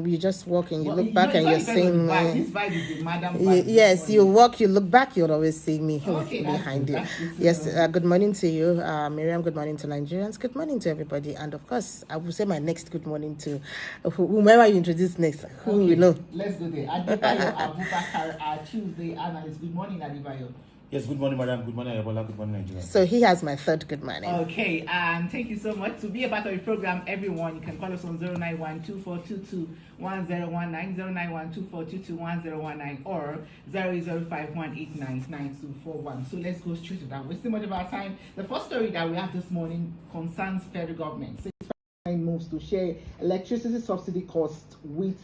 You just walk and you Well, look back and you're seeing me. This vibe is the madam vibe. Yes, you walk, you look back, you'll always see me Okay, behind you. good Yes, good morning to you, Miriam. Good morning to Nigerians. Good morning to everybody. And of course, I will say my next good morning to whomever you introduce next. Who we know. Let's go there. Adebayo Abubakar, our Tuesday analyst. Good morning, Adebayo. Yes, good morning, madam. Good morning, Ebola. Good morning, Nigeria. So he has my third good morning. Okay, and thank you so much. To be a part of the program, everyone, you can call us on 091-2422-1019, 091-2422-1019, or 00518999241. So let's go straight to that. Wasting much of our time. The first story that we have this morning concerns federal government. Moves to share electricity subsidy costs with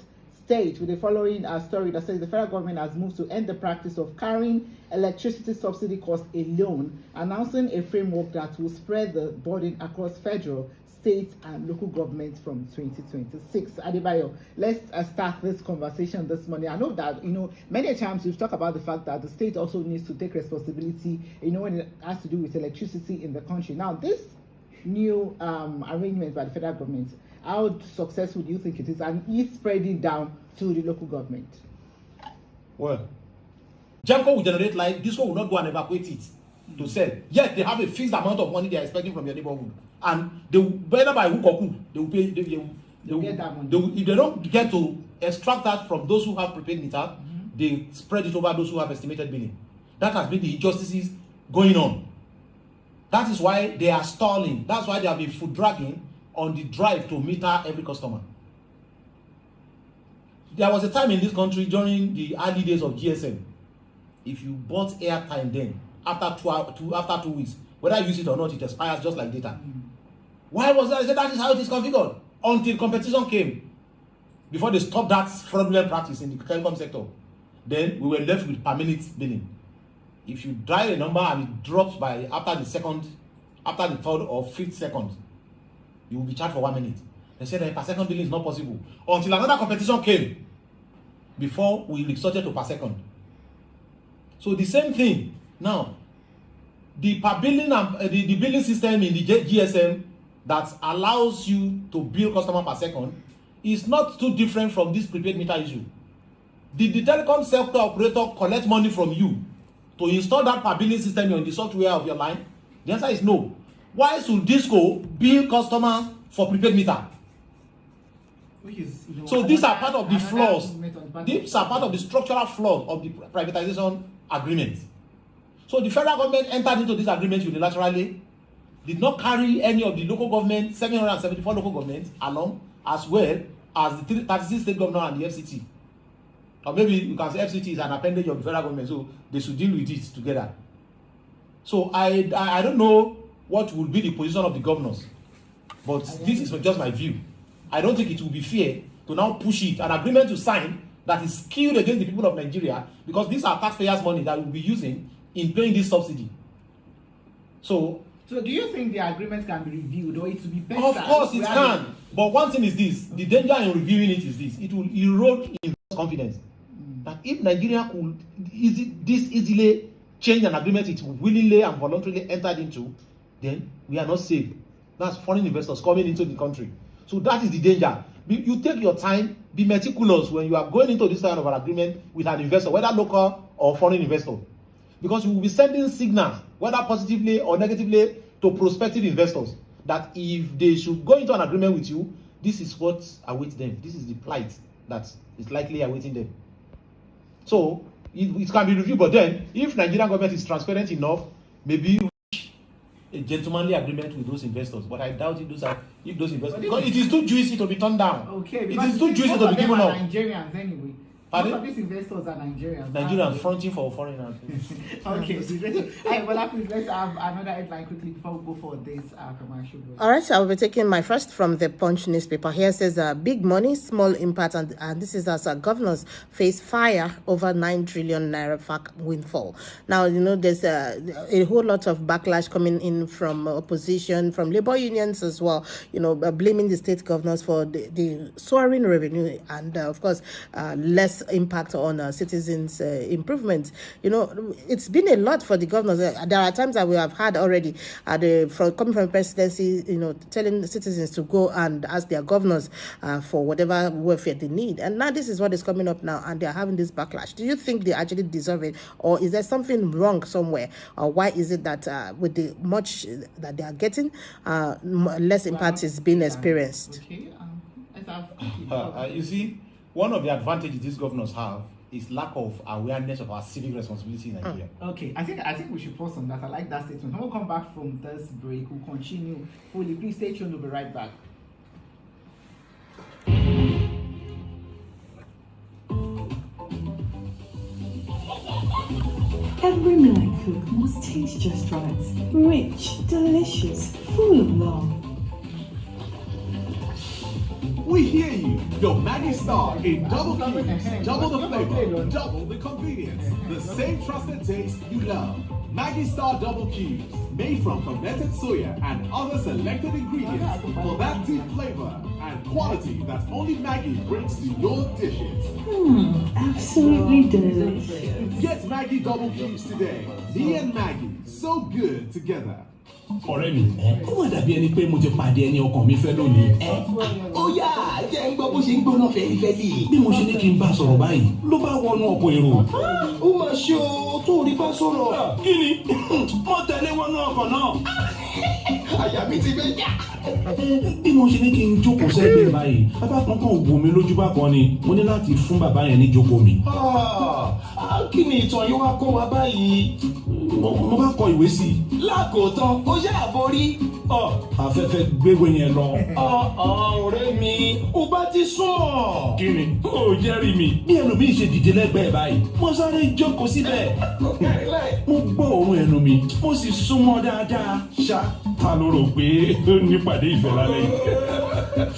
state, with the following story that says the federal government has moved to end the practice of carrying electricity subsidy costs alone, announcing a framework that will spread the burden across federal, state, and local governments from 2026. Adebayo, let's start this conversation this morning. I know that, many times we've talked about the fact that the state also needs to take responsibility, when it has to do with electricity in the country. Now, this new arrangement by the federal government, how successful do you think it is, and is spreading down to the local government? Well, Genco will generate light. This one will not go and evacuate it to sell. Yet they have a fixed amount of money they are expecting from your neighborhood, and they will, whether by hook or crook, they will pay. They will get that money. If they don't get to extract that from those who have prepaid meter, they spread it over those who have estimated billing. That has been the injustices going on. That is why they are stalling. That's why they have been foot dragging on the drive to meter every customer. There was a time in this country during the early days of GSM, if you bought airtime then, after 2 weeks, whether you use it or not, it expires just like data. Why was that? I said that is how it is configured. Until competition came, before they stopped that fraudulent practice in the telecom sector, then we were left with per minute billing. If you dial a number and it drops by after the third or fifth second, you will be charged for 1 minute. They said that per second billing is not possible until another competition came before we resorted to per second. So the same thing now. The per billing and the billing system in the GSM that allows you to bill customer per second is not too different from this prepaid meter issue. Did the telecom sector operator collect money from you to install that per billing system in the software of your line? The answer is no. Why should Disco bill customers for prepaid meter? So these are part of the flaws. These are part of the structural flaws of the privatization agreement. So the federal government entered into this agreement unilaterally, did not carry any of the local government, 774 local governments along, as well as the 36 state governor and the FCT. Or maybe you can say FCT is an appendage of the federal government, so they should deal with it together. So I don't know what will be the position of the governors, but this is just my view. I don't think it will be fair to now push it, an agreement to sign that is skewed against the people of Nigeria, because these are taxpayers' money that we'll be using in paying this subsidy. So do you think the agreement can be reviewed, or it will be better? Of course it can. But one thing is this, the danger in reviewing it is this, it will erode investors' confidence. That if Nigeria could easily change an agreement it willingly and voluntarily entered into, then we are not safe. That's foreign investors coming into the country. So that is the danger. You take your time, be meticulous when you are going into this kind of an agreement with an investor, whether local or foreign investor. Because you will be sending signals, whether positively or negatively, to prospective investors, that if they should go into an agreement with you, this is what awaits them. This is the plight that is likely awaiting them. So it can be reviewed, but then if Nigerian government is transparent enough, maybe reach a gentlemanly agreement with those investors. But I doubt if those investors, because it is too juicy to be turned down. Okay, it is too juicy to be given up. Nigerians anyway. Most of these investors are Nigerians. Nigerians fronting for foreigners. Okay, so please let's have another headline quickly before we go for this commercial break. All right, so I will be taking my first from the Punch newspaper. Here says big money, small impact, and this is as governors face fire over 9 trillion naira FAC windfall. Now, there's a whole lot of backlash coming in from opposition, from labor unions as well, blaming the state governors for the soaring revenue and, of course, less less impact on citizens' improvement. It's been a lot for the governors. There are times that we have had already coming from presidency, telling citizens to go and ask their governors for whatever welfare they need. And now this is what is coming up now, and they're having this backlash. Do you think they actually deserve it, or is there something wrong somewhere? Or why is it that with the much that they are getting, less impact is being experienced? You see, one of the advantages these governors have is lack of awareness of our civic responsibility in Nigeria. Okay, I think we should pause on that. I like that statement. When we come back from this break, we'll continue fully. Please stay tuned. We'll be right back. Every Millet food must taste just right. Rich, delicious, full of love. We hear you. Your Maggie Star in double cubes, double the flavor, double the convenience. The same trusted taste you love. Maggie Star Double Cubes, made from fermented soya and other selected ingredients for that deep flavor and quality that only Maggie brings to your dishes. Absolutely delicious. Get Maggie Double Cubes today. Me and Maggie, so good together. ọ̀rẹ́ mi ó wà dàbí ẹni pé mo ti pàdé ẹni ọkàn mi fẹ́ lónìí. ó yá jẹ́ ń gbọ́ bó ṣe ń gbóná fẹ́lifẹ́li. bí mo ṣe ní kí n bá sọ̀rọ̀ báyìí ló bá wọnú ọkọ̀ èrò. ó mà ṣe o tó rí bá sọ̀rọ̀. kí ni mo tẹ̀lé wọnú ọkọ̀ náà. àyà mi ti fẹ́ jà. bí mo ṣe ní kí n jókòó sẹ́gbẹ̀ẹ́ báyìí bàbá kan kàn wò mí lójú bá kan ni mo ní láti fún bàbá yẹn ní jókòó mi. kí ni ìtàn yìí wá kọ́ wa báyìí. mo bá kọ ìwé sí i. lákòótán ó ṣe àborí. afẹ́fẹ́ gbégbé yẹn lọ. ọ̀rẹ́ mi ó bá ti sún. kí ni ó jẹ́rìí mi bí ẹlòmíì ṣe dìde lẹ́gbẹ̀ẹ́ báyìí mo sáré jókòó síbẹ̀. mo gbọ́ òórùn ẹnu mi mo sì súnmọ́ dáadáa. ṣá ta ló rò pé ó nípàdé ìfẹ́ lálẹ́ yìí.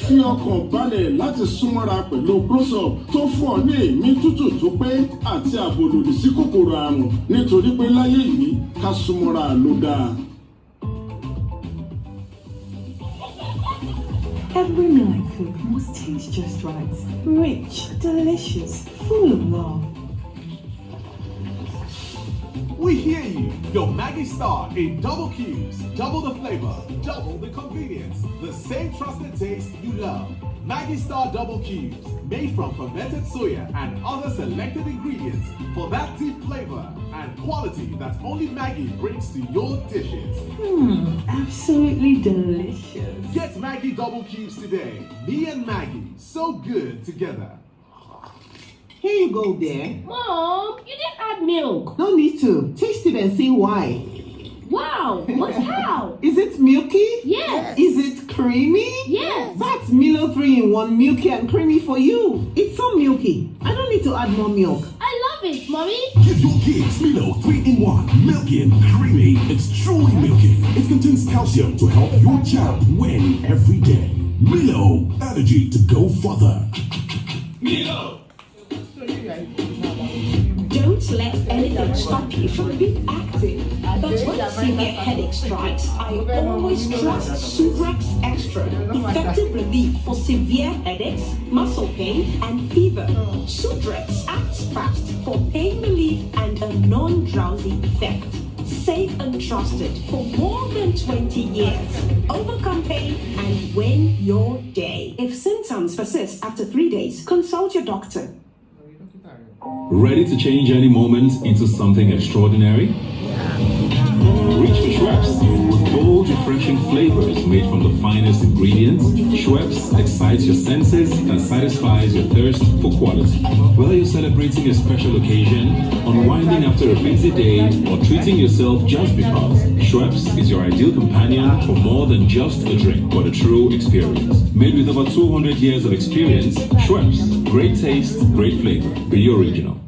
fi ọkàn balẹ̀ láti súnmọ́ra pẹ̀lú close-up tó fún ọ ní èémí tútù tó pé àti ààbò lòdì sí kòkòrò àrùn nítorí pé láyé yìí ká súnmọ́ra ló dáa. Every Millet food must taste just right. Rich, delicious, full of love. We hear you. Your Maggie Star in double cubes, double the flavor, double the convenience. The same trusted taste you love. Maggie Star Double Cubes, made from fermented soya and other selected ingredients for that deep flavor and quality that only Maggie brings to your dishes. Absolutely delicious. Get Maggie Double Cubes today. Me and Maggie, so good together. Here you go, dear. Mom, you didn't add milk. No need to. Taste it and see why. Wow, what's how? Is it milky? Yes. Is it creamy? Yes. That's Milo 3-in-1 milky and creamy for you. It's so milky. I don't need to add more milk. I love it, Mommy. Give your kids Milo 3-in-1, milky and creamy. It's truly milky. It contains calcium to help your child win every day. Milo, energy to go further. Milo. Don't let anything stop you from being active. But when severe headache strikes, I always trust Sudrex Extra. Effective relief for severe headaches, muscle pain, and fever. Sudrex acts fast for pain relief and a non-drowsy effect. Safe and trusted for more than 20 years. Overcome pain and win your day. If symptoms persist after 3 days, consult your doctor. Ready to change any moment into something extraordinary? Reach for Schweppes. With bold, refreshing flavors made from the finest ingredients, Schweppes excites your senses and satisfies your thirst for quality. Whether you're celebrating a special occasion, unwinding after a busy day, or treating yourself just because, Schweppes is your ideal companion for more than just a drink, but a true experience. Made with over 200 years of experience, Schweppes. Great taste, great flavor. Be original.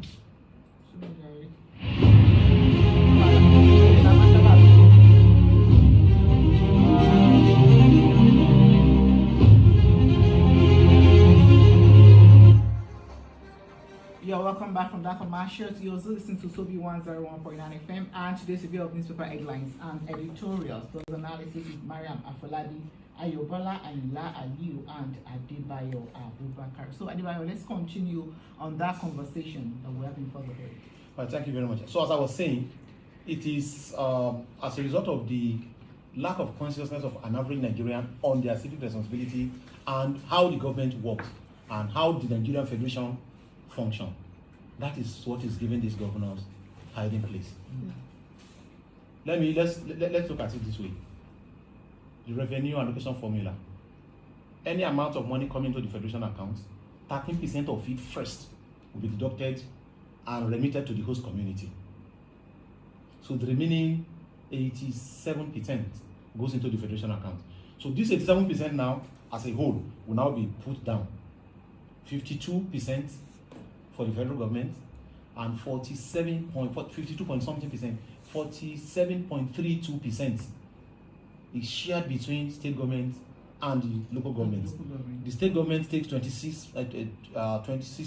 You're welcome back from that commercial. You're also listening to Sobi 101.9 FM and today's review of newspaper headlines and editorials. Those analysis with Mariam Afolabi Ayobola Ayinla Aliyu, and Adebayo Abubakar. So Adebayo, let's continue on that conversation that we're having for the break. Well, thank you very much. So as I was saying, it is as a result of the lack of consciousness of an average Nigerian on their civic responsibility and how the government works and how the Nigerian Federation function. That is what is giving these governors hiding place. Let's look at it this way. The revenue allocation formula. Any amount of money coming to the Federation account, 13% of it first will be deducted and remitted to the host community. So the remaining 87% goes into the Federation account. So this 87% now, as a whole, will now be put down. 52% for the federal government and 47.32% is shared between state government and the local government. The state government takes 26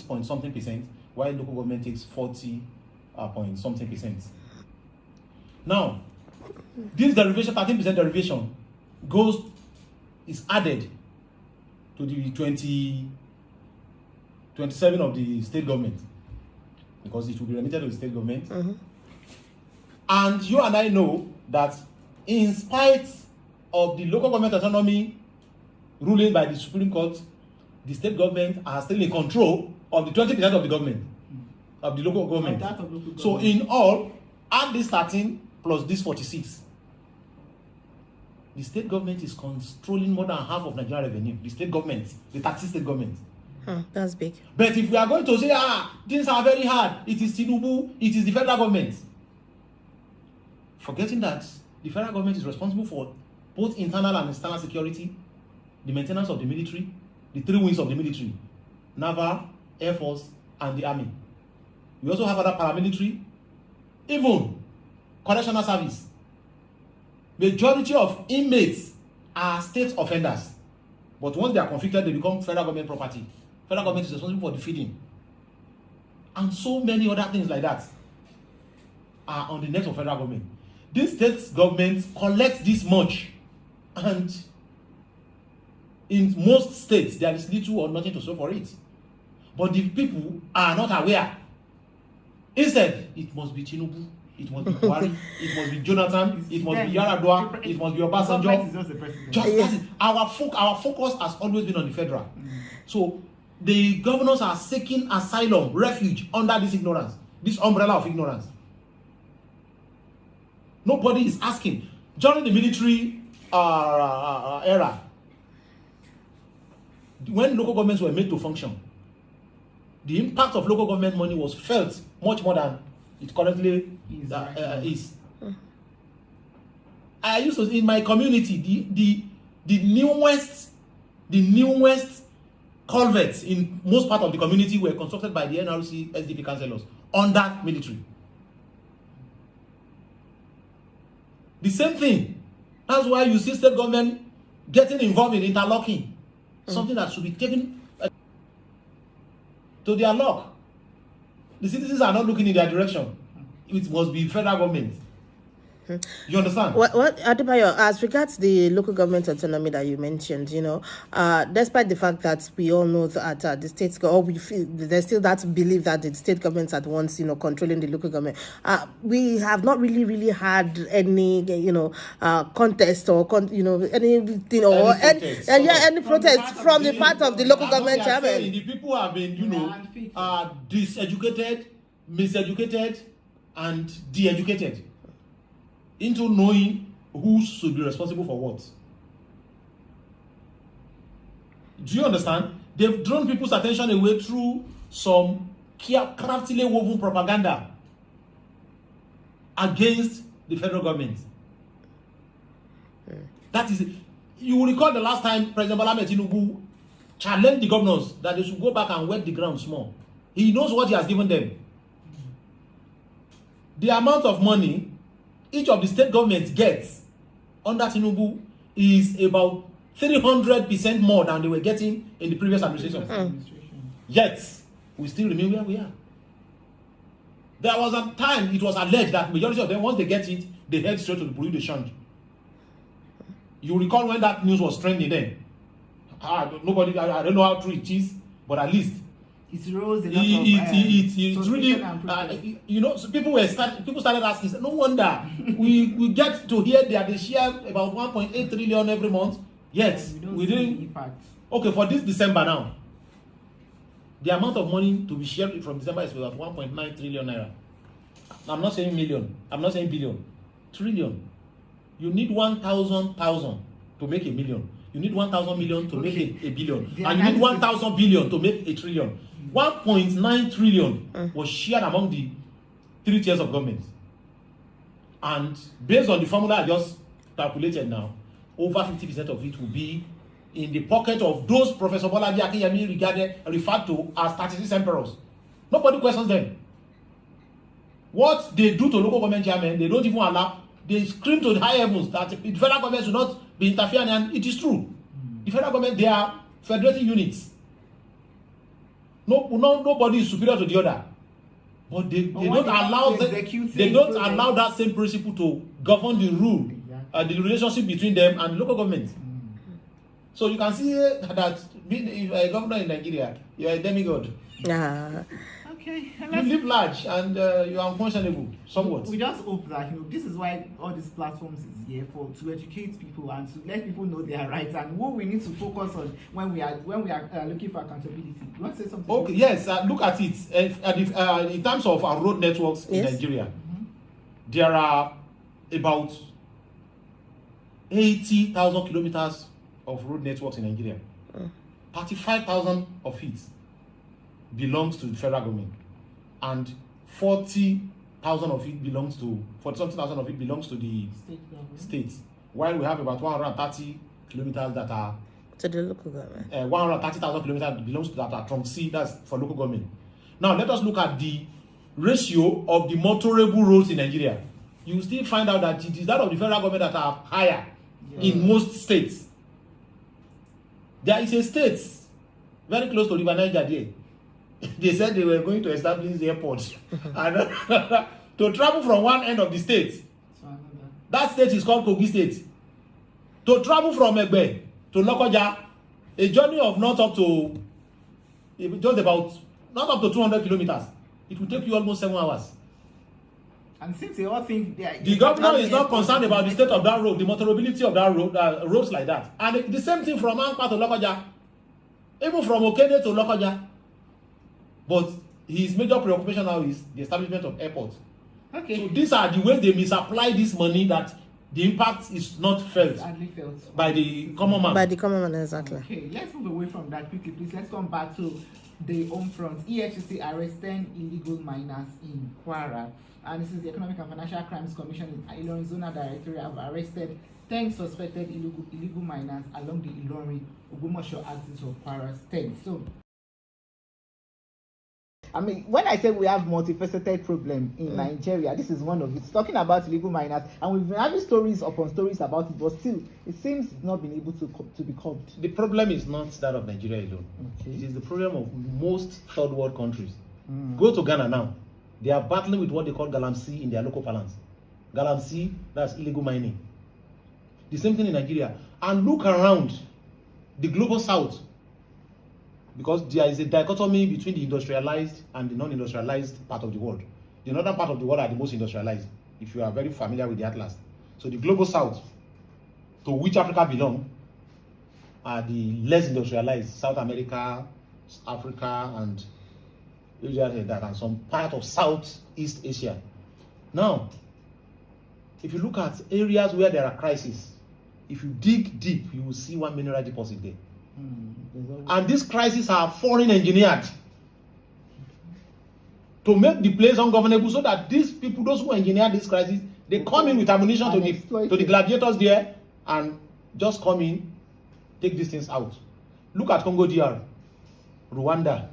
point something percent, while local government takes 40 point something percent. Now, this derivation, 13% derivation, is added to the 27 of the state government, because it will be remitted to the state government. And you and I know that in spite of the local government autonomy ruling by the Supreme Court, the state government are still in control of the 20% of the government, of the local government. So in all, add this 13 plus this 46. The state government is controlling more than half of Nigerian revenue. The state government, the taxi state government. That's big. But if we are going to say, things are very hard, it is Tinubu, it is the federal government. Forgetting that the federal government is responsible for both internal and external security, the maintenance of the military, the three wings of the military, Naval, Air Force, and the Army. We also have other paramilitary, even correctional service. Majority of inmates are state offenders, but once they are convicted, they become federal government property. Federal government is responsible for the feeding, and so many other things like that are on the necks of federal government. This state government collects this much, and in most states there is little or nothing to show for it. But the people are not aware. Instead, it must be Tinubu, it must be Buhari, it must be Jonathan, it must be Yar'Adua, it must be Obasanjo. Our focus has always been on the federal. So the governors are seeking asylum, refuge under this ignorance, this umbrella of ignorance. Nobody is asking. During the military era, when local governments were made to function, the impact of local government money was felt much more than it currently is. I used to, in my community, the newest culverts in most part of the community were constructed by the NRC SDP councillors under military. The same thing. That's why you see state government getting involved in interlocking, something that should be taken to their lock. The citizens are not looking in their direction. It must be federal government. You understand? What Adebayo, as regards the local government autonomy that you mentioned, despite the fact that we all know that the states, or we feel there's still that belief that the state governments at once, controlling the local government, we have not really had any, contest or anything or any protest from the part of the local government chairman. The people have been, diseducated, miseducated, and de-educated into knowing who should be responsible for what. Do you understand? They've drawn people's attention away through some craftily woven propaganda against the federal government. That is it. You will recall the last time President Bola Ahmed Tinubu challenged the governors that they should go back and wet the ground small. He knows what he has given them. The amount of money each of the state governments gets under Tinubu is about 300% more than they were getting in the previous administration. Yet, we still remain where we are. There was a time it was alleged that majority of them, once they get it, they head straight to the Bureau de Change. You recall when that news was trending then? Nobody, I don't know how true it is, but at least it rose a lot it's really, you know, so people started asking, no wonder we get to hear that they share about 1.8 trillion every month, yet we didn't. Okay, for this December now, the amount of money to be shared from December is about 1.9 trillion naira. I'm not saying million, I'm not saying billion, trillion. You need 1,000 to make a million. You need 1,000 million to make a billion. And you need 1,000 billion to make a trillion. 1.9 trillion was shared among the 3 tiers of government. And based on the formula I just calculated now, over 50% of it will be in the pocket of those Professor Bolaji Akinyemi referred to as 36 emperors. Nobody questions them. What they do to local government chairmen, they don't even allow. They scream to the high heavens that the federal government should not be interfering, and it is true. The federal government, they are federating units. Nobody is superior to the other, but they don't allow that same principle to govern the rule, the relationship between them and the local government. So you can see that being a governor in Nigeria, you are a demigod. Okay. You live large and you are unconscionable somewhat. We just hope that this is why all these platforms is here to educate people and to let people know their rights and what we need to focus on when we are looking for accountability. You want to say something? Okay. Yes. Look at it. In terms of our road networks in Nigeria, there are about 80,000 kilometers of road networks in Nigeria. 35,000 of it belongs to the federal government, and 40,000 of it belongs to 40,000 of it belongs to the states. While we have about 130 kilometers that are to the local government. 130,000 kilometers belongs to that are trunk C, that's for local government. Now let us look at the ratio of the motorable roads in Nigeria. You will still find out that it is that of the federal government that are higher in most states. There is a state very close to River Niger there. They said they were going to establish the airport and to travel from one end of the state. That state is called Kogi State. To travel from Egbe to Lokoja, a journey of not up to 200 kilometers. It will take you almost 7 hours. And since they all think the governor is not concerned about the state of that road, the motorability of that road, roads like that. And the same thing from Ankpa to Lokoja, even from Okene to Lokoja. But his major preoccupation now is the establishment of airports. Okay. So these are the ways they misapply this money that the impact is not felt by the common man. By the common man, exactly. Okay, let's move away from that quickly, please. Let's come back to the home front. EFCC arrests 10 illegal miners in Kwara. And this is the Economic and Financial Crimes Commission in Ilorin Zonal Directorate have arrested 10 suspected illegal miners along the Ilorin Ogbomoso axis of Kwara State. So, I mean, when I say we have multifaceted problem in Nigeria, this is one of it. Talking about illegal miners, and we've been having stories upon stories about it, but still, it seems it's not been able to be curbed. The problem is not that of Nigeria alone. Okay. It is the problem of most third world countries. Go to Ghana now. They are battling with what they call galamsey in their local parlance. Galamsey, that's illegal mining. The same thing in Nigeria. And look around the global south, because there is a dichotomy between the industrialized and the non-industrialized part of the world. The northern part of the world are the most industrialized, if you are very familiar with the atlas. So the global south, to which Africa belongs, are the less industrialized. South America, Africa, and Asia, and some part of Southeast Asia. Now, if you look at areas where there are crises, if you dig deep, you will see one mineral deposit there. And these crises are foreign engineered to make the place ungovernable, so that these people, those who engineer this crisis, they come in with ammunition to the gladiators there and just come in, take these things out. Look at Congo DR, Rwanda,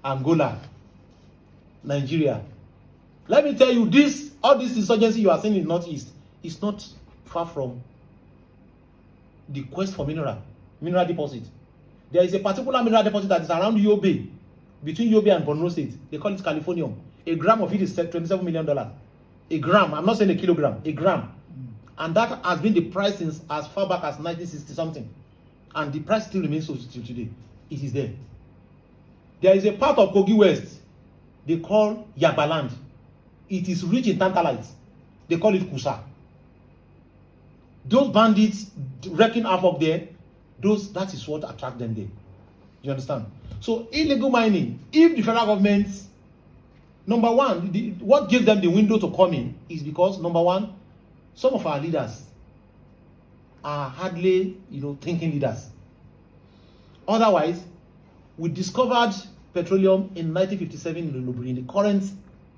Angola, Nigeria. Let me tell you, all this insurgency you are seeing in the Northeast is not far from the quest for mineral deposit. There is a particular mineral deposit that is around Yobe, between Yobe and Borno State. They call it Californium. A gram of it is $27 million. A gram, I'm not saying a kilogram, a gram. And that has been the price since as far back as 1960 something. And the price still remains so still today. It is there. There is a part of Kogi West they call Yabaland. It is rich in tantalite. They call it Kusa. Those bandits wrecking havoc there, that is what attract them there. You understand? So illegal mining, if the federal government, number one, what gives them the window to come in is because, number one, some of our leaders are hardly, thinking leaders. Otherwise, we discovered petroleum in 1957 in Lulubri, in the current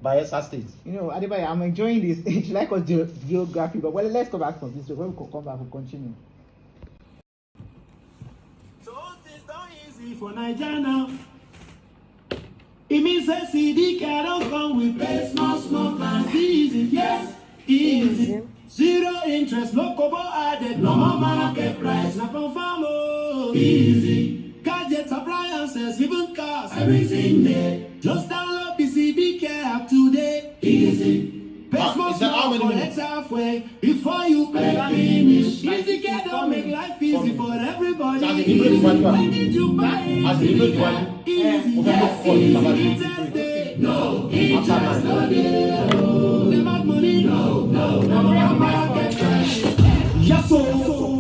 Bayelsa state. Adebayo, I'm enjoying this. It's like a geography, but let's go back from this. When we come back, we'll continue. So things not easy for Nigeria now. It means that CD don't come with pay small plans. Easy, yes, easy. Zero interest, no kobo added, no more market price, no confirm, easy. Gadgets, appliances, even cars, everything there. Just download the CDK app today. Easy. Pay small for next halfway before you pay finish. Easy get don't make life easy for everybody. Easy. When did you buy it? Easy. No interest, no deal. Never money, no market price. Yaso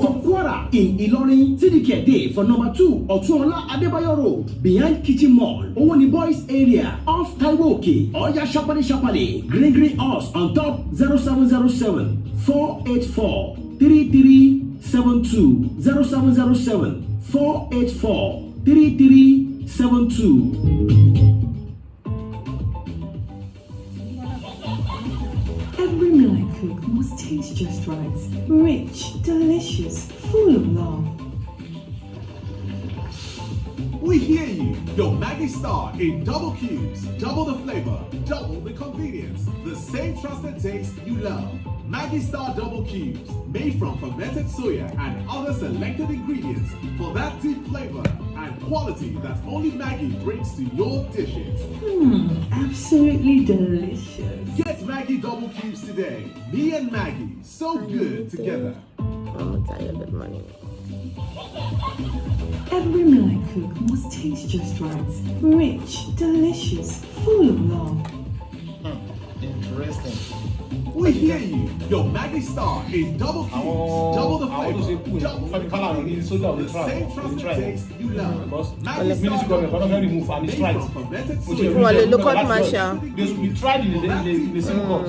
from Kwara in Ilorin, CDK Day for number 2, Otuola Adebayo Road, behind Kitchen Mall, Owoni Boys area, off Taiwoke, Oya Shapali, Green House on top 0707 484 3372 0707 484 3372. Every meal I cook must taste just right. Rich, delicious, full of love. We hear you. Your Maggie Star in double cubes, double the flavor, double the convenience. The same trusted taste you love. Maggie Star double cubes, made from fermented soya and other selected ingredients for that deep flavor and quality that only Maggie brings to your dishes. Absolutely delicious. Get Maggie double cubes today. Me and Maggie, so good together. I'm tired of money. Every meal I cook must taste just right. Rich, delicious, full of love. Interesting. We hear you. Your Maggie Star in double cubes, double the flavor, double the convenience. The same trusted taste you love. Maggie Star made from fermented soya. They should be tried in the same court.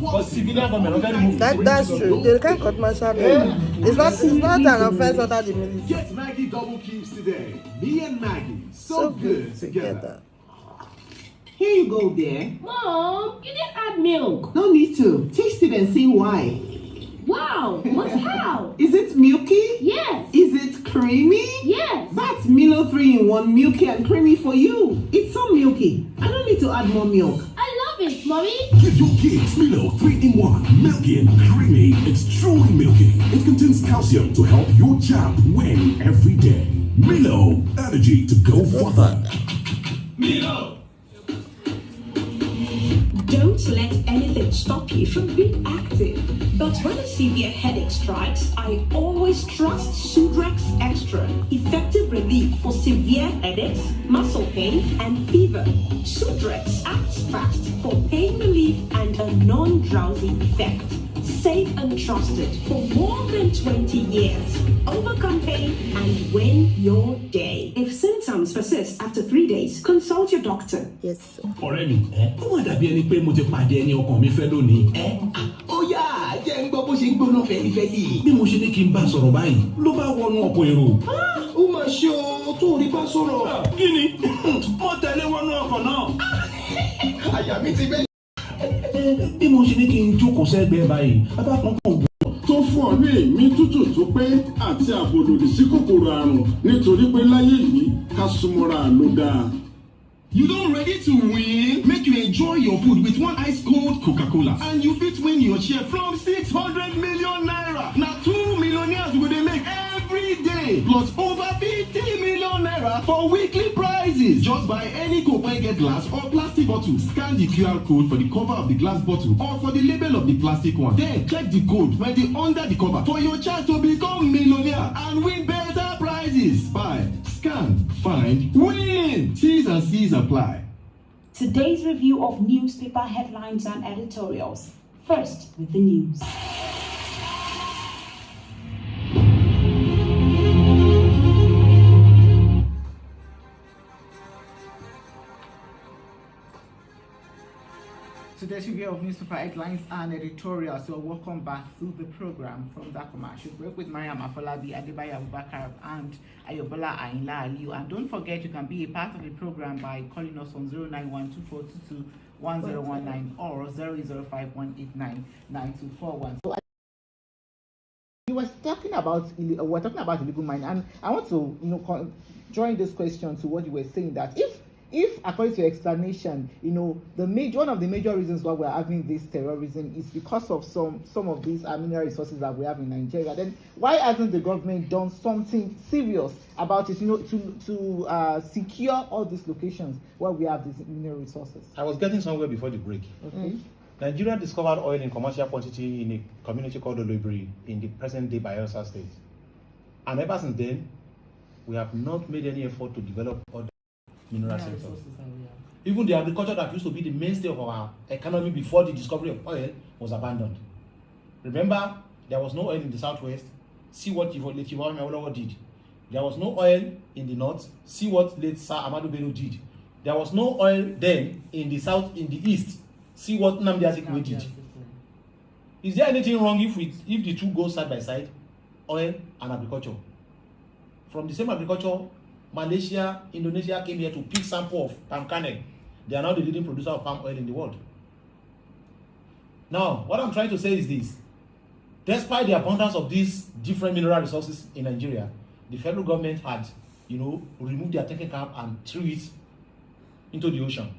But civilian government not very That's true. They can't cut martial. It's not an offense under the military. Get Maggie double cubes today. Me and Maggie, so good together. Here you go, dear. Mom, you didn't add milk. No need to. Taste it and see why. Wow, what's how? Is it milky? Yes. Is it creamy? Yes. That's Milo 3-in-1 milky and creamy for you. It's so milky. I don't need to add more milk. I love it, Mommy. Give your kids Milo 3-in-1, milky and creamy. It's truly milky. It contains calcium to help your champ win every day. Milo, energy to go further. Milo. Don't let anything stop you from being active. But when a severe headache strikes, I always trust Sudrex Extra. Effective relief for severe headaches, muscle pain, and fever. Sudrex acts fast for pain relief and a non-drowsy effect. Safe and trusted for more than 20 years. Overcome pain and win your day. If symptoms persist after 3 days, consult your doctor. Yes, sir. Ọ̀rẹ́ mi, ó wà dàbí ẹni pé mo ti pàdé ẹni ọkàn mi fẹ́ lónìí. Ó yá, jẹ́ ń gbọ́ bó ṣe ń gbóná fẹ́lifẹ́li. Bí mo ṣe ní kí n bá sọ̀rọ̀ báyìí, ló bá wọnú ọkọ̀ èrò. Ó mà ṣe o, tó rí bá sọ̀rọ̀. Kí ni? Mo tẹ̀lé wọnú ọkọ̀ náà. Àyà mi ti bẹ́. Bí mo ṣe ní kí n jókòó sẹ́gbẹ̀ẹ́ báyìí, bàbá kan kàn wọ. tó fún ọ ní ìmí tútù tó pé àti ààbò lòdì sí kòkòrò àrùn nítorí pé láyé yìí ká súnmọ́ra ló dáa. You don't ready to win? Make you enjoy your food with one ice cold Coca-Cola. And you fit win your share from 600 million naira. Now 2 millionaires will they make every every day. Plus over 50 million naira for weekly prizes. Just buy any Coke wey get glass or plastic bottle. Scan the QR code for the cover of the glass bottle or for the label of the plastic one. Then check the code when they under the cover for your chance to become millionaire and win better prizes. Buy, scan, find, win. T's and C's apply. Today's review of newspaper headlines and editorials. First, with the news. Today's review of newspaper headlines and editorials. So welcome back to the program from that commercial break with Mariam Afolabi, Adebayo Abubakar, and Ayobola Ayinla Aliyu. And don't forget, you can be a part of the program by calling us on 09124221019 or 00518992441. So you were talking about illegal mining, and I want to join this question to what you were saying, that if according to your explanation, one of the major reasons why we're having this terrorism is because of some of these mineral resources that we have in Nigeria, then why hasn't the government done something serious about it, to secure all these locations where we have these mineral resources? I was getting somewhere before the break. Okay. Nigeria discovered oil in commercial quantity in a community called Olobiri in the present-day Bayelsa State. And ever since then, we have not made any effort to develop other mineral sectors. Even the agriculture that used to be the mainstay of our economy before the discovery of oil was abandoned. Remember, there was no oil in the southwest. See what late Chief Awolowo did. There was no oil in the north. See what late Sir Ahmadu Bello did. There was no oil then in the south, in the east. See what Nnamdi Azikiwe did. Is there anything wrong if the two go side by side, oil and agriculture? From the same agriculture, Malaysia, Indonesia came here to pick sample of palm kernel. They are now the leading producer of palm oil in the world. Now, what I'm trying to say is this. Despite the abundance of these different mineral resources in Nigeria, the federal government had, removed their thinking cap and threw it into the ocean.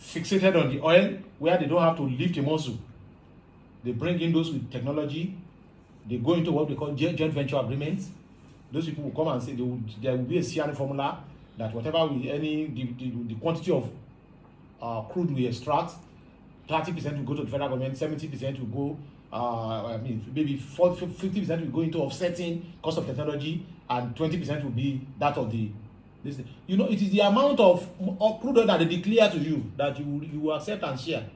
Fixated on the oil, where they don't have to lift a muscle. They bring in those with technology. They go into what they call joint venture agreements. Those people will come and say there will be a CRN formula that whatever the quantity of crude we extract, 30% will go to the federal government, 70% will go, maybe 50% will go into offsetting cost of technology, and 20% will be that of the this. It is the amount of crude oil that they declare to you that you accept and share.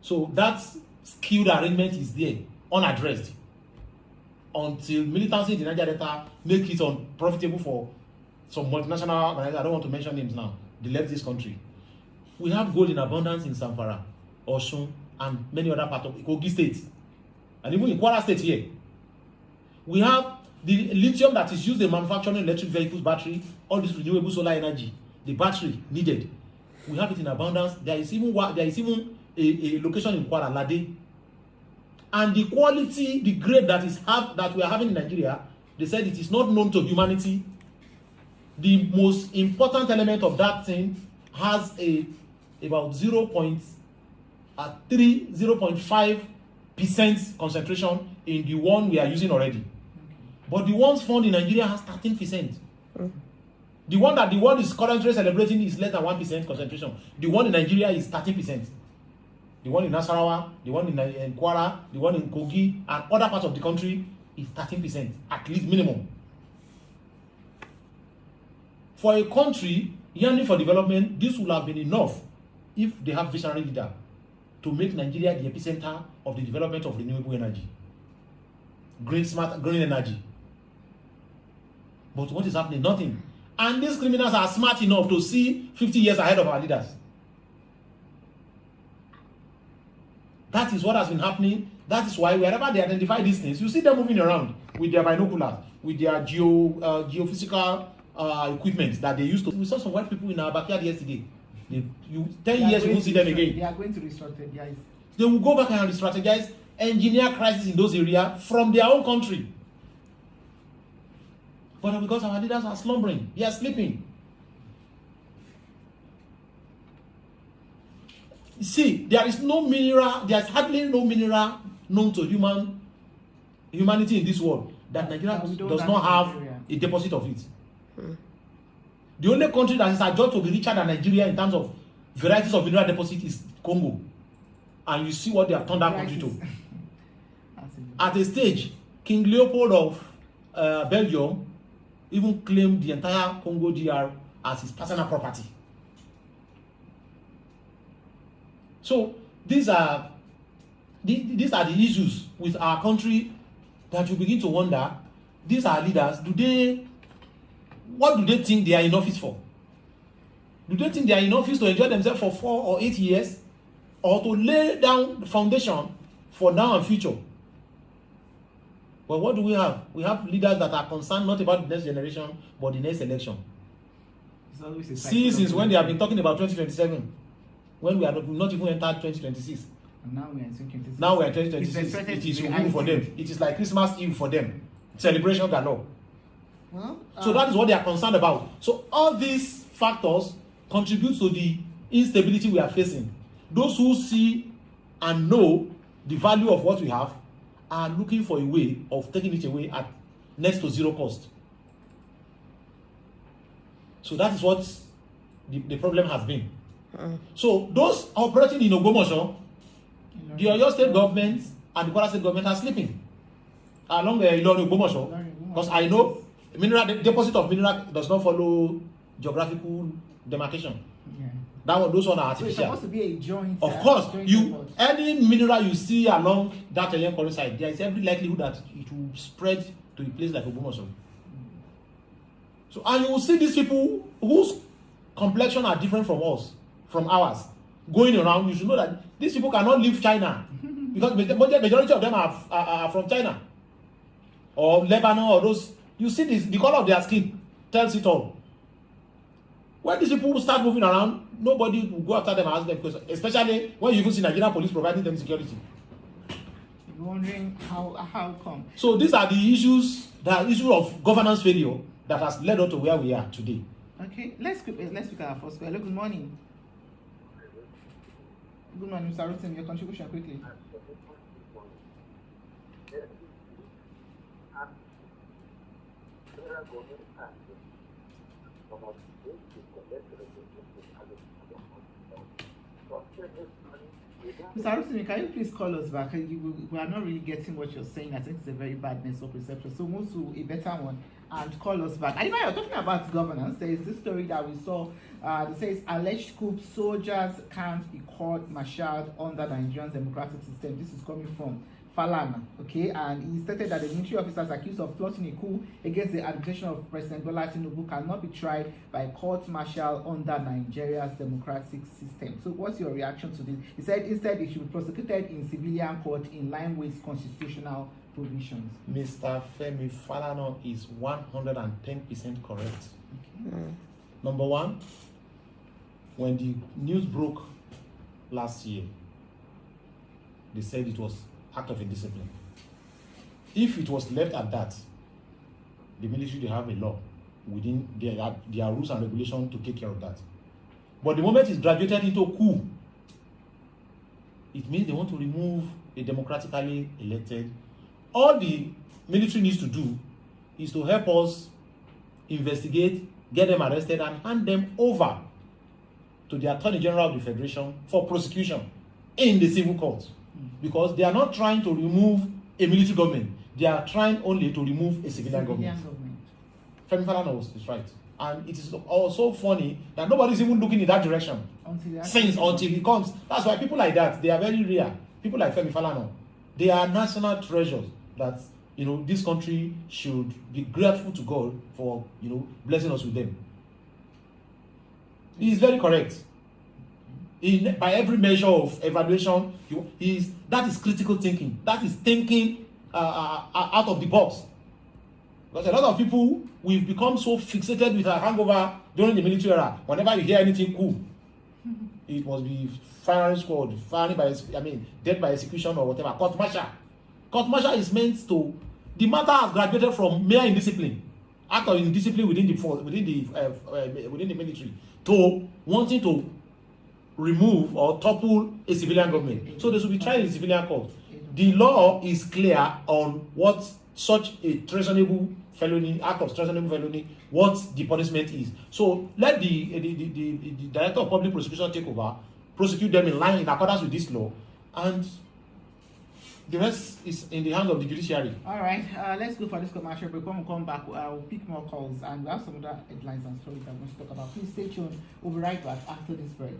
So that skilled arrangement is there, unaddressed, until militancy in the Niger Delta make it unprofitable for some multinational, I don't want to mention names now, they left this country. We have gold in abundance in Zamfara, Osun, and many other parts of Kogi State, and even in Kwara State here. We have the lithium that is used in manufacturing electric vehicles, battery, all this renewable solar energy, the battery needed. We have it in abundance. There is even a location in Kwara, Lade. And the quality, the grade that we are having in Nigeria, they said it is not known to humanity. The most important element of that thing has about 0.5% concentration in the one we are using already. But the ones found in Nigeria has 13%. The one that the world is currently celebrating is less than 1% concentration. The one in Nigeria is 13%. The one in Nasarawa, the one in Kwara, the one in Kogi, and other parts of the country is 13%, at least minimum. For a country yearning for development, this would have been enough if they have visionary leader to make Nigeria the epicenter of the development of renewable energy, green energy. But what is happening? Nothing. And these criminals are smart enough to see 50 years ahead of our leaders. That is what has been happening. That is why wherever they identify these things, you see them moving around with their binoculars, with their geophysical equipment that they used to. We saw some white people in our backyard yesterday. 10 years you won't see them again. They are going to re-strategize. They will go back and re-strategize, engineer crisis in those areas from their own country. But because our leaders are slumbering, they are sleeping. See, there is hardly no mineral known to humanity in this world that Nigeria we don't does have not have Nigeria. a deposit of it. The only country that is adjudged to be richer than Nigeria in terms of varieties of mineral deposit is Congo. And you see what they have turned that country to. At a stage, King Leopold of Belgium even claimed the entire Congo DR as his personal property. So these are the issues with our country that you begin to wonder. These are leaders. What do they think they are in office for? Do they think they are in office to enjoy themselves for 4 or 8 years, or to lay down the foundation for now and future? But what do we have? We have leaders that are concerned not about the next generation, but the next election. See, since when they have been talking about 2027, when we have not even entered 2026. And now we are in 2026. Now we are in 2026. It is Uru for them. It is like Christmas Eve for them. Celebration galore. Well, so that is what they are concerned about. So all these factors contribute to the instability we are facing. Those who see and know the value of what we have are looking for a way of taking it away at next to zero cost. So that is what the problem has been. So those operating in Ogbomoso, the Oyo state government and the Kwara state government are sleeping along the Ilorin Ogbomoso, because I know deposit of mineral does not follow geographical demarcation. Yeah. Those ones are artificial. So it's supposed to be a joint. Of course, any mineral you see along that Eyenkori side, there is every likelihood that it will spread to a place like Ogbomoso. So, and you will see these people whose complexion are different from us, from ours, going around. You should know that these people cannot leave China because the majority of them are from China or Lebanon or those. You see this, the color of their skin tells it all. When these people start moving around, nobody will go after them and ask them questions, especially when you even see Nigerian police providing them security. You're wondering how come. So these are the issues, the issue of governance failure that has led us to where we are today. Okay, let's look at our first question. Good morning. Good morning, Mr. Rutin. Your contribution quickly. Mr. Rutin, can you please call us back? We are not really getting what you're saying. I think it's a very bad network reception. So move to a better one and call us back. And if you're talking about governance, there is this story that we saw that says alleged coup soldiers can't be court-martialed under the Nigerian democratic system. This is coming from Falana, okay, and he stated that the military officers accused of plotting a coup against the administration of President Bola Tinubu cannot be tried by court-martial under Nigeria's democratic system. So what's your reaction to this? He said instead it should be prosecuted in civilian court in line with constitutional provisions. Mr. Femi Falana is 110% correct. Okay. Number one, when the news broke last year, they said it was act of indiscipline. If it was left at that, the military, they have a law within their rules and regulations to take care of that. But the moment it's graduated into a coup, it means they want to remove a democratically elected. All the military needs to do is to help us investigate, get them arrested, and hand them over to the Attorney General of the Federation for prosecution in the civil court. Because they are not trying to remove a military government. They are trying only to remove a civilian government. Femi Falana was right. And it is also funny that nobody is even looking in that direction. Until it comes. That's why people like that, they are very rare. People like Femi Falana, they are national treasures that, this country should be grateful to God for, blessing us with them. He is very correct. By every measure of evaluation, that is critical thinking. That is thinking out of the box. Because a lot of people, we've become so fixated with our hangover during the military era. Whenever you hear anything cool, it must be firing squad, death by execution or whatever. Court martial. Court martial is meant to. The matter has graduated from mere indiscipline, act of indiscipline within the force, within the military, to wanting to remove or topple a civilian government. So they should be tried in civilian court. The law is clear on what such a treasonable felony, act of treasonable felony, what the punishment is. So let the Director of Public Prosecution take over, prosecute them in line in accordance with this law, and the rest is in the hands of the judiciary. All right, let's go for this commercial break. When we come back, we'll pick more calls and we have some other headlines and stories that we want to talk about. Please stay tuned. We'll be right back after this break.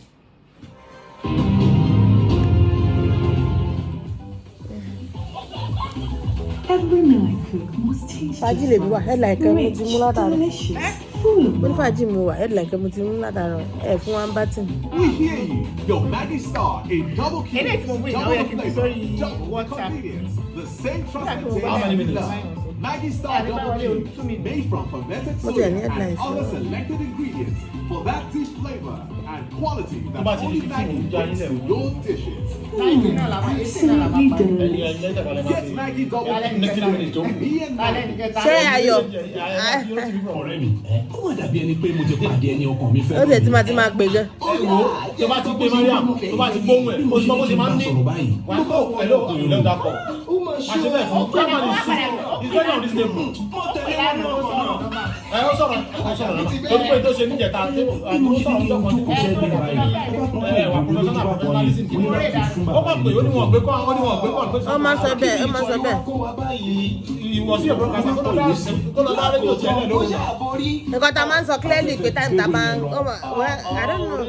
Every meal I cook must taste Faji le wa headline kan mo ti mú látàrọ. delicious, full Mo ní Faji mo wa headline kan mo ti mú látàrọ. Ẹ fún wa ń bátìn. We hear you. Your Maggie Star in double cubes, Hey, double wait, the no, flavor, sorry, double the WhatsApp. convenience. The same trusted taste How many you minutes? love. Maggie Star double cubes, made from fermented What's soya your and headline, other sir? selected ingredients for that deep flavor and quality that About only 15 Maggie minutes, brings to yeah. your dishes. absolutely delicious. Get Maggie double cubes. Me and Maggie. Ṣé Ayọ̀? ọ̀rẹ́ mi ó mà dàbí ẹni pé mo ti pàdé ẹni ọkàn mi fẹ́. Ó tẹ̀ tí máa ti máa pè gan. tó bá ti pé Mariam, tó bá ti gbóhùn ẹ̀, ó ti mọ́ bó ṣe máa ń ní. sọ̀rọ̀ báyìí. Wà á kọ́ pẹ̀lú ìlú ọ̀dà kọ̀. Wà á ṣe bẹ́ẹ̀ fún chairman is very unreasonable. Ẹ ó sọ̀rọ̀ náà. Torí pé tó ṣe níjẹta àti ó sọ̀rọ̀ ọjọ́ kan tí kò ṣe é gbé báyìí. Wà professional professionalism kì í rẹ̀. Ó kàn pé ó ní wọn gbé kọ́ Ó máa sọ bẹ́ẹ̀, ó máa sọ bẹ́ẹ̀. Ìwọ̀sí ẹ̀bùrọ̀ kan kó lọ dá rédíò tí ẹ̀ lórí. Nǹkan tá a máa ń sọ clearly pé time tá a máa ń well, I don't know.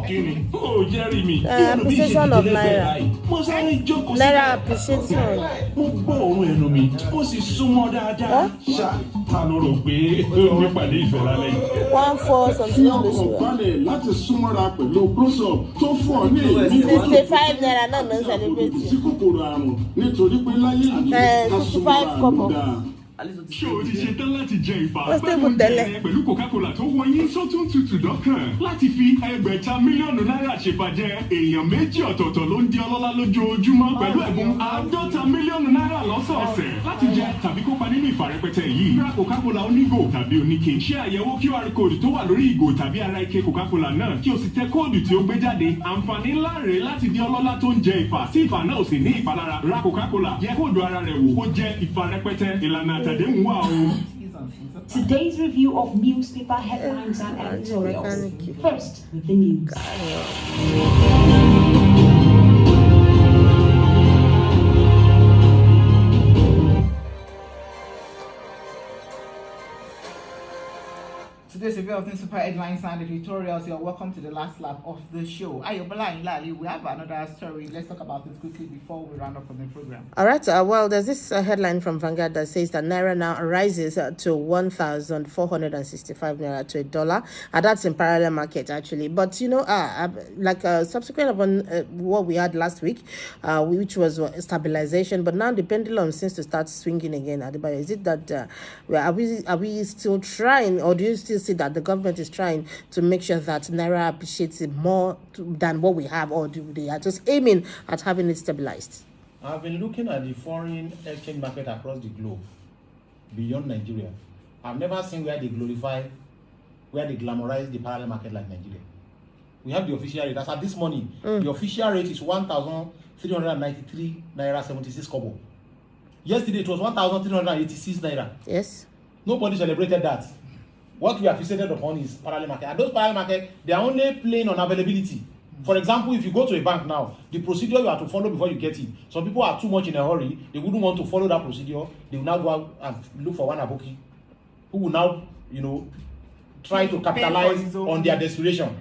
kí ni ó jẹ́rìí mi. Appreciation of Naira. mo sáré jókòó Naira appreciation. mo gbọ́ òórùn ẹnu mi mo sì súnmọ́ dáadáa. ṣá ta ló rò pé ó ní pàdé ìfẹ́ lálẹ́ yìí. 1-4 something tí ló ṣe ọkọ̀ wà. balẹ̀ láti súnmọ́ra pẹ̀lú close-up tó fún ọ ní èmi 65 naira náà ló ń celebrate. sí kòkòrò àrùn nítorí pé láyé yìí ká 65 súnmọ́ra ló kọ́bọ̀. dáa. Ṣé o ti ṣetán láti jẹ ìfà Ó stable tẹ́lẹ̀. pẹ̀lú Coca-Cola tó wọ̀nyí sọ́tún tutù dọ́kàn láti fi ẹgbẹ̀ta mílíọ̀nù náírà ṣèfàjẹ́ èèyàn méjì ọ̀tọ̀ọ̀tọ̀ ló ń di ọlọ́lá lójoojúmọ́ pẹ̀lú ẹ̀bùn 50 mílíọ̀nù náírà lọ́sọ̀ọ̀sẹ̀ láti jẹ tàbí kópa nínú ìfà rẹpẹtẹ yìí. Ra Coca-Cola onígò tàbí oníke. Ṣé àyẹ̀wò QR code tó wà lórí ìgò tàbí ara ike Coca-Cola náà kí o sì tẹ kóòdù tí ó gbé jáde. Àǹfààní ńlá rèé láti di ọlọ́lá tó ń jẹ ìfà tí ìfà náà ò sì ní ìpalára. Ra Coca-Cola yẹ kóòdù ara rẹ̀ wò ó jẹ́ ìfà rẹpẹtẹ. Ìlànà àtàdéhùn wà o. Today's review of newspaper headlines and editorials. First, with the news. Today's review of newspaper headlines and editorials. You're welcome to the last lap of the show. Ayobola and Lali, we have another story. Let's talk about it quickly before we round up on the program. All right. Well, there's this headline from Vanguard that says that Naira now rises to 1,465 Naira to $1. And that's in parallel market, actually. But, you know, subsequent upon what we had last week, which was stabilization. But now the pendulum seems to start swinging again. Adebayo, is it that, are we still trying, or do you still see that the government is trying to make sure that Naira appreciates it more than what we have, or do they are just aiming at having it stabilized? I've been looking at the foreign exchange market across the globe, beyond Nigeria. I've never seen where they glamorize the parallel market like Nigeria. We have the official rate. As at this morning, the official rate is 1,393 Naira 76 kobo. Yesterday it was 1,386 Naira. Yes. Nobody celebrated that. What we are fixated upon is parallel market. And those parallel market, they are only playing on availability. For example, if you go to a bank now, the procedure you have to follow before you get it. Some people are too much in a hurry. They wouldn't want to follow that procedure. They will now go out and look for one aboki who will now, try to capitalize on their desperation.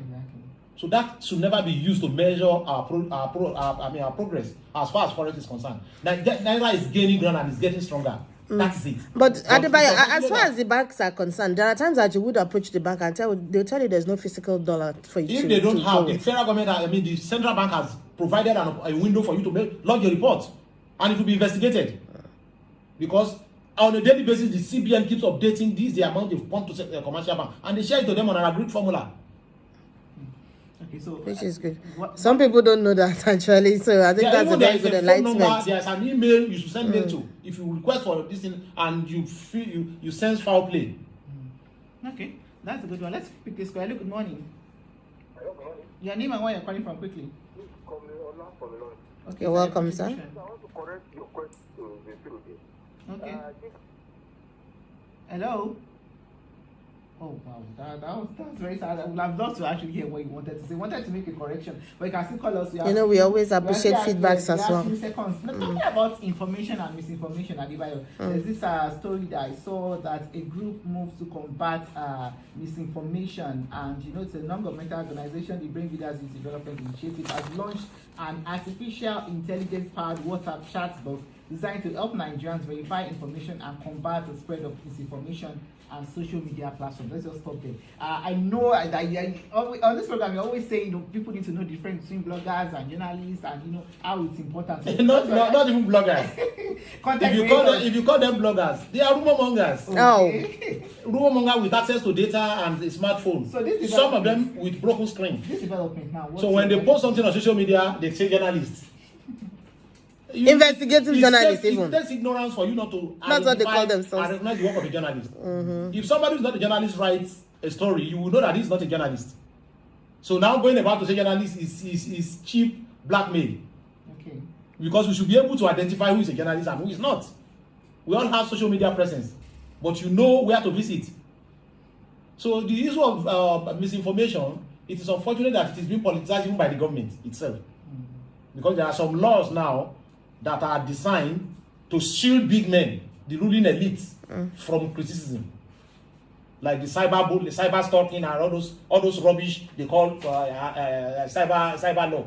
So that should never be used to measure our progress as far as forex is concerned. Naira is gaining ground and is getting stronger. That's it. But Adebayo, as far as the banks are concerned, there are times that you would approach the bank and they'll tell you there's no physical dollar for you. If they don't have, the federal government, the central bank has provided a window for you to log your report, and it will be investigated. Because on a daily basis, the CBN keeps updating the amount they've pumped to the commercial bank, and they share it to them on an agreed formula. Okay, so which is good. Some people don't know that actually, so I think that's a very good enlightenment. There's an email you should send mail to if you request for this thing and you feel you sense foul play. Okay, that's a good one. Let's pick this guy. Good morning. Hello, good morning. Your name and where you're calling from quickly. Okay, You're welcome, sir. I want to correct your question. Okay. Hello. Oh wow, that's very sad. I would have loved to actually hear what you wanted to say. Wanted to make a correction, but you can still call us. We always appreciate feedbacks as well. Seconds. Talking about information and misinformation, Adebayo, there's this story that I saw that a group moves to combat misinformation, and it's a non-governmental organization, the Brain Leaders Youth Development Initiative, has launched an artificial intelligence-powered WhatsApp chatbot designed to help Nigerians verify information and combat the spread of misinformation and social media platforms. Let's just stop there. I know that on this program you always say people need to know the difference between bloggers and journalists, and how it's important. So not even bloggers. If you call them bloggers, they are rumor mongers. Okay. Rumor monger with access to data and a smartphone. So some of them with broken screen. This development now. So when they post something on social media, they say journalists. Investigative journalists, even. It takes ignorance for you not to. That's what they call themselves. And recognize the work of a journalist. If somebody who's not a journalist writes a story, you will know that he's not a journalist. So now going about to say journalist is cheap blackmail. Okay. Because we should be able to identify who is a journalist and who is not. We all have social media presence, but you know where to visit. So the issue of misinformation, it is unfortunate that it is being politicized even by the government itself. Because there are some laws now that are designed to shield big men, the ruling elite, from criticism, like the cyber stalking and all those rubbish they call cyber law.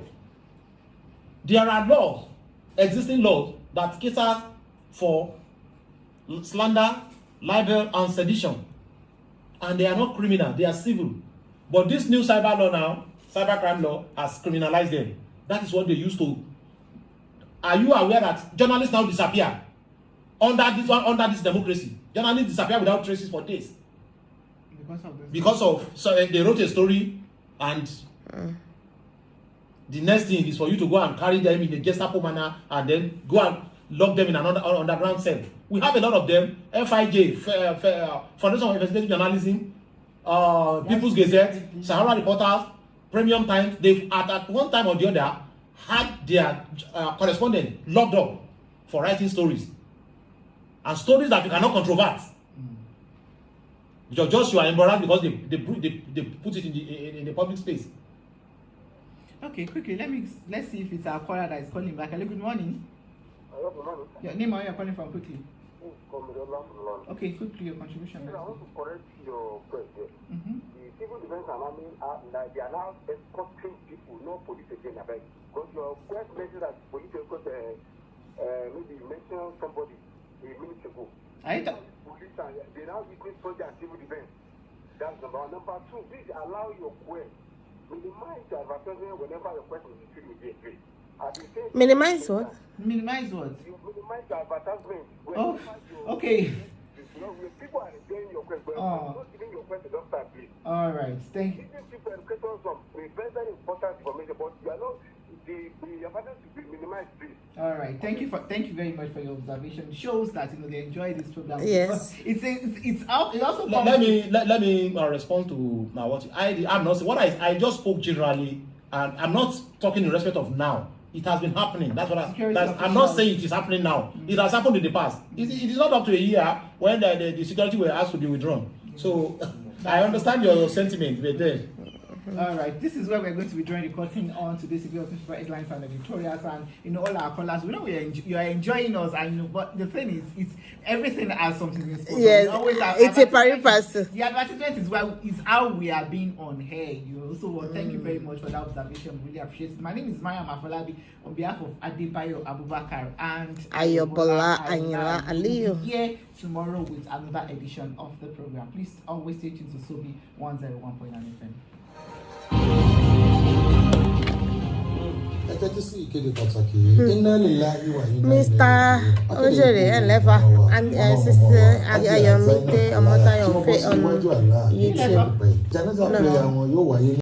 There are laws, existing laws that cater for slander, libel, and sedition, and they are not criminal; they are civil. But this new cyber law now, cybercrime law, has criminalized them. That is what they used to. Are you aware that journalists now disappear under this democracy? Journalists disappear without traces for days. So they wrote a story, and the next thing is for you to go and carry them in a Gestapo manner and then go and lock them in another underground cell. We have a lot of them. FIJ, Foundation of Investigative Journalism, People's Gazette, Sahara Reporters, Premium Times. They've at one time or the other had their correspondent locked up for writing stories, and stories that you cannot controvert. Just you are embarrassed because they put it in the public space. Okay, quickly, let's see if it's our caller that is calling back. Hello, good morning. Hello, good morning. Your name, where you're calling from, quickly. Okay, quickly, your contribution. I want to correct your question. The civil defense and army they are now escorting people, no police again. Because your question mentioned that police escort, maybe you mentioned somebody a minute ago. Police they now equate soldier and civil defense. That's number one. Number two, please allow your quest. Minimize your advertisement whenever your question is filled with the Minimize what? Minimize what? You minimize your advertisement. Oh, okay. People are enjoying your question, but not giving your question enough time, please. All right, thank you. Giving people education some very important information, but you are not the advertisement to be minimized, please. All right, thank you very much for your observation. It shows that they enjoy this program. Yes, it's out. It also let me respond to what I'm not. I just spoke generally, and I'm not talking in respect of now. It has been happening. That's what I'm not saying it is happening now. It has happened in the past. It is not up to a year when the security were asked to be withdrawn. So I understand your sentiment, but then. All right, this is where we're going to be drawing the curtain on today's review of newspaper headlines and editorials, and all our callers. We know you are enjoying us, and but the thing is, it's everything has something in store. Yes, it's a pari passu. The advertisement is how we are being on air. So thank you very much for that observation. Really appreciate it. My name is Maya Mafolabi on behalf of Adebayo Abubakar and Ayobola Anyila Aliyu. Here tomorrow with another edition of the program. Please always stay tuned to Sobi 101.9 FM. Mr. Ojere Elefa and Sister Ayomite Omotayo on YouTube. No.